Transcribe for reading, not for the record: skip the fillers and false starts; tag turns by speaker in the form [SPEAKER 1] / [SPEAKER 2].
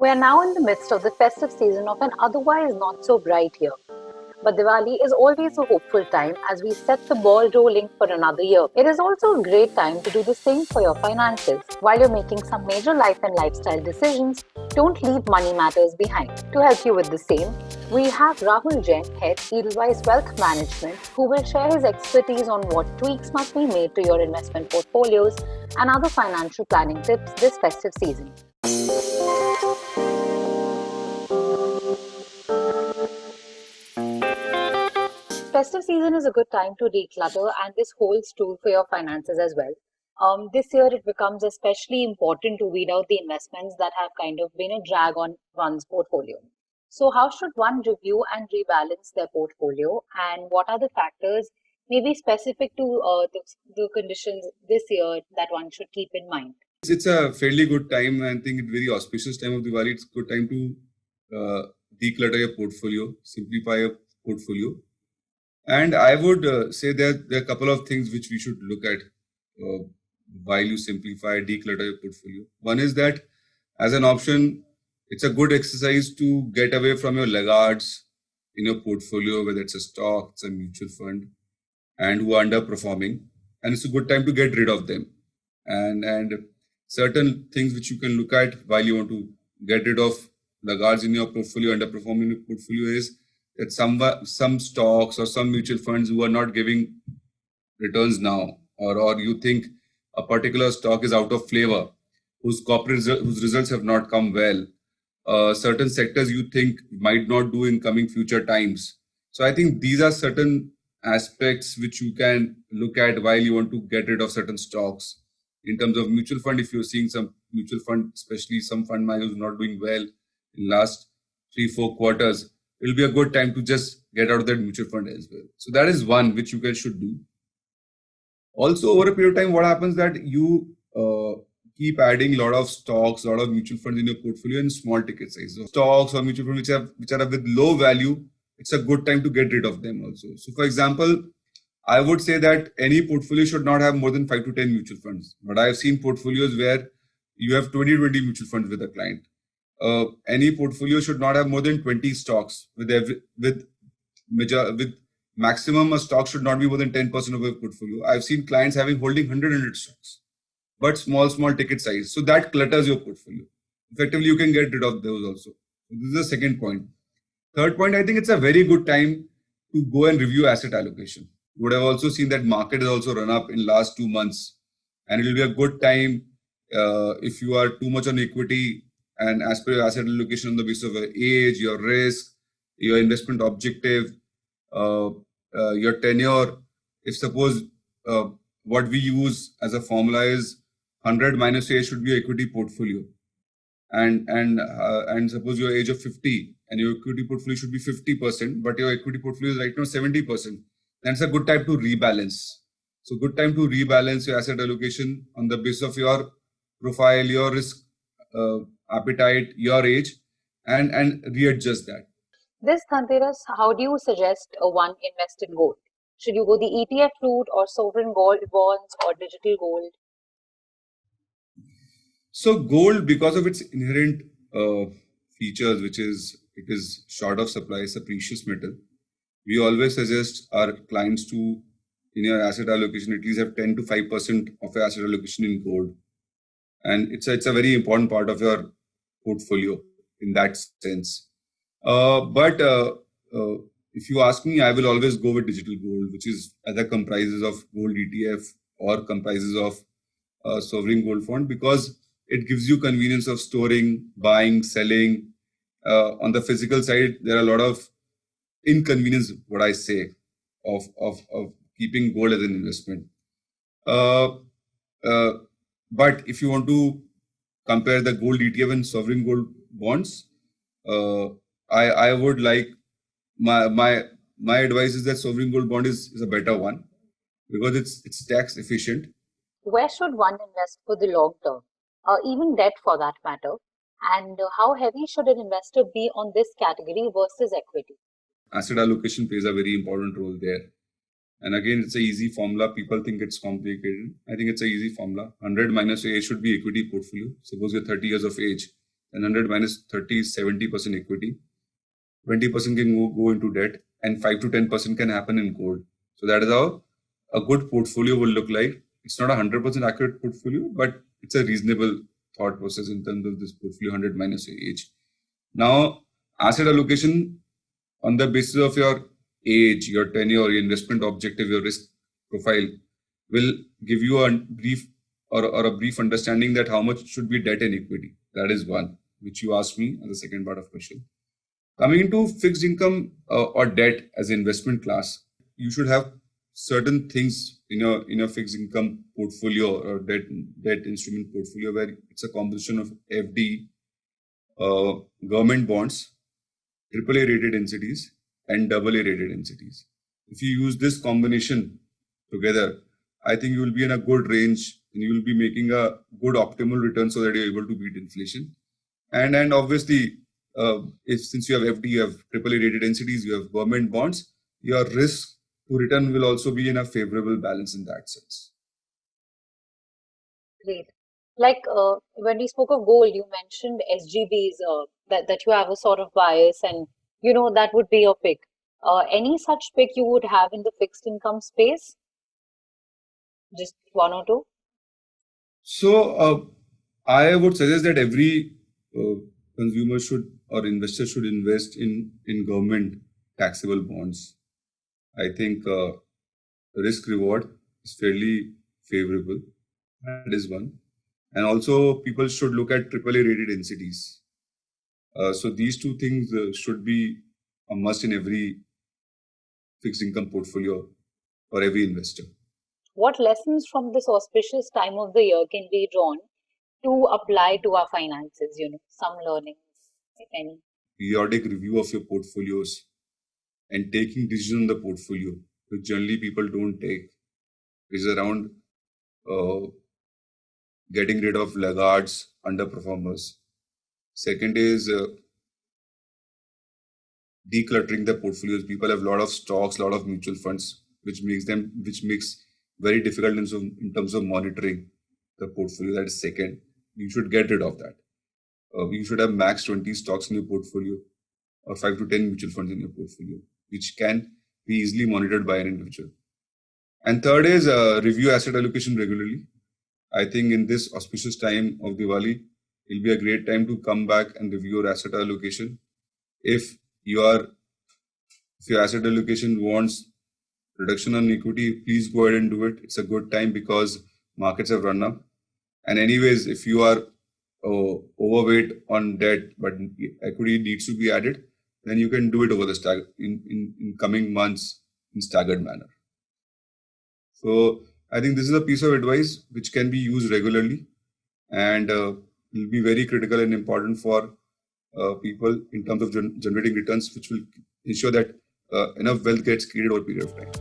[SPEAKER 1] We are now in the midst of the festive season of an otherwise not so bright year. But Diwali is always a hopeful time as we set the ball rolling for another year. It is also a great time to do the same for your finances. While you're making some major life and lifestyle decisions, don't leave money matters behind. To help you with the same, we have Rahul Jain, head Edelweiss Wealth Management, who will share his expertise on what tweaks must be made to your investment portfolios and other financial planning tips this festive season. Festive season is a good time to declutter, and this holds true for your finances as well. This year, it becomes especially important to weed out the investments that have kind of been a drag on one's portfolio. So, how should one review and rebalance their portfolio, and what are the factors, maybe specific to the conditions this year, that one should keep in mind?
[SPEAKER 2] It's a fairly good time. I think it's very auspicious time of Diwali. It's a good time to declutter your portfolio, simplify your portfolio. And I would say that there are a couple of things which we should look at while you simplify, declutter your portfolio. One is that as an option, it's a good exercise to get away from your laggards in your portfolio, whether it's a stock, it's a mutual fund, and who are underperforming. And it's a good time to get rid of them. And certain things which you can look at while you want to get rid of laggards in your portfolio, underperforming in your portfolio, is that some stocks or some mutual funds who are not giving returns now, or you think a particular stock is out of flavor, whose results have not come well, certain sectors you think might not do in coming future times. So I think these are certain aspects which you can look at while you want to get rid of certain stocks. In terms of mutual fund, if you're seeing some mutual fund, especially some fund managers not doing well in last 3-4 quarters, it'll be a good time to just get out of that mutual fund as well. So that is one which you guys should do. Also, over a period of time, what happens that you keep adding a lot of stocks, a lot of mutual funds in your portfolio in small ticket sizes. So stocks or mutual funds which are with low value, it's a good time to get rid of them also. So for example, I would say that any portfolio should not have more than 5 to 10 mutual funds. But I've seen portfolios where you have 20 mutual funds with a client. Any portfolio should not have more than 20 stocks. With maximum, a stock should not be more than 10% of a portfolio. I've seen clients holding 100 stocks, but small ticket size. So that clutters your portfolio. Effectively, you can get rid of those also. This is the second point. Third point, I think it's a very good time to go and review asset allocation. You would have also seen that market has also run up in last 2 months, and it will be a good time if you are too much on equity, and as per your asset allocation on the basis of your age, your risk, your investment objective, your tenure. If suppose what we use as a formula is 100 minus A should be your equity portfolio, and suppose your age of 50 and your equity portfolio should be 50%, but your equity portfolio is right now 70%. Then it's a good time to rebalance. So good time to rebalance your asset allocation on the basis of your profile, your risk appetite, your age, and readjust that.
[SPEAKER 1] This Dhanteras, how do you suggest one invest in gold? Should you go the ETF route or sovereign gold bonds or digital gold?
[SPEAKER 2] So gold, because of its inherent features, which is it is short of supply, it's a precious metal. We always suggest our clients to, in your asset allocation, at least have 10 to 5% of your asset allocation in gold, and it's a very important part of your portfolio in that sense. But if you ask me, I will always go with digital gold, which is either comprises of gold ETF or comprises of sovereign gold fund, because it gives you convenience of storing, buying, selling. On the physical side, there are a lot of inconvenience, what I say, of keeping gold as an investment. But if you want to compare the gold ETF and sovereign gold bonds, I would like my advice is that sovereign gold bond is a better one because it's tax efficient.
[SPEAKER 1] Where should one invest for the long term, even debt for that matter? And how heavy should an investor be on this category versus equity?
[SPEAKER 2] Asset allocation plays a very important role there. And again, it's an easy formula. People think it's complicated. I think it's an easy formula. 100 minus A should be equity portfolio. Suppose you're 30 years of age, and 100 minus 30 is 70% equity. 20% can go into debt, and 5 to 10% can happen in gold. So that is how a good portfolio will look like. It's not a 100% accurate portfolio, but it's a reasonable thought process in terms of this portfolio 100 minus your age. Now, asset allocation on the basis of your age, your tenure, your investment objective, your risk profile will give you a brief or a brief understanding that how much should be debt and equity. That is one, which you asked me as the second part of question. Coming into fixed income or debt as an investment class, you should have certain things in a fixed income portfolio or debt instrument portfolio where it's a combination of FD, government bonds, AAA rated entities, and AA rated entities. If you use this combination together, I think you will be in a good range and you will be making a good optimal return so that you're able to beat inflation. And obviously, since you have FD, you have AAA rated entities, you have government bonds, your risk to return will also be in a favorable balance in that sense.
[SPEAKER 1] Great. Like when we spoke of gold, you mentioned SGBs, that you have a sort of bias, and that would be your pick. Any such pick you would have in the fixed income space? Just one or two?
[SPEAKER 2] So I would suggest that every consumer should or investor should invest in government taxable bonds. I think the risk reward is fairly favorable. That is one. And also people should look at AAA rated entities. So these two things should be a must in every fixed income portfolio for every investor.
[SPEAKER 1] What lessons from this auspicious time of the year can be drawn to apply to our finances? Some learnings, if any.
[SPEAKER 2] Periodic review of your portfolios and taking decisions on the portfolio, which generally people don't take, is around getting rid of laggards, underperformers. Second is decluttering the portfolios. People have a lot of stocks, a lot of mutual funds, which makes very difficult in terms of monitoring the portfolio. That is second. You should get rid of that. You should have max 20 stocks in your portfolio or 5 to 10 mutual funds in your portfolio, which can be easily monitored by an individual. And third is review asset allocation regularly. I think in this auspicious time of Diwali, it will be a great time to come back and review your asset allocation. If your asset allocation wants reduction on equity, please go ahead and do it. It's a good time because markets have run up. And anyways, if you are overweight on debt, but equity needs to be added, then you can do it over the in coming months in staggered manner. So I think this is a piece of advice which can be used regularly and will be very critical and important for people in terms of generating returns, which will ensure that enough wealth gets created over a period of time.